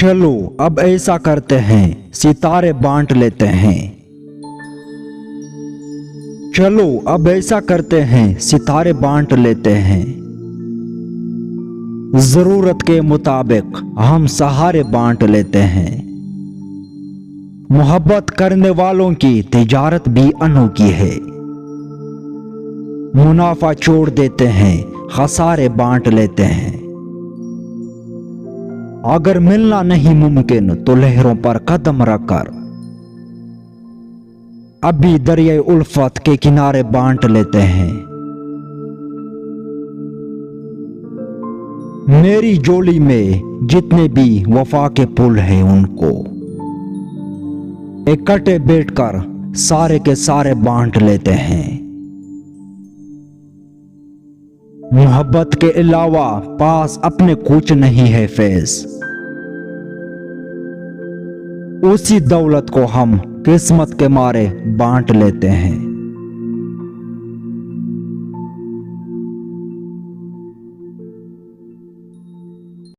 चलो अब ऐसा करते हैं, सितारे बांट लेते हैं। चलो अब ऐसा करते हैं, सितारे बांट लेते हैं। जरूरत के मुताबिक हम सहारे बांट लेते हैं। मोहब्बत करने वालों की तिजारत भी अनोखी है। मुनाफा छोड़ देते हैं, खसारे बांट लेते हैं। अगर मिलना नहीं मुमकिन तो लहरों पर कदम रखकर अभी दरिया उल्फत के किनारे बांट लेते हैं। मेरी जोली में जितने भी वफा के पुल हैं उनको इकट्ठे बैठकर सारे के सारे बांट लेते हैं। मोहब्बत के अलावा पास अपने कुछ नहीं है फैज। उसी दौलत को हम किस्मत के मारे बांट लेते हैं।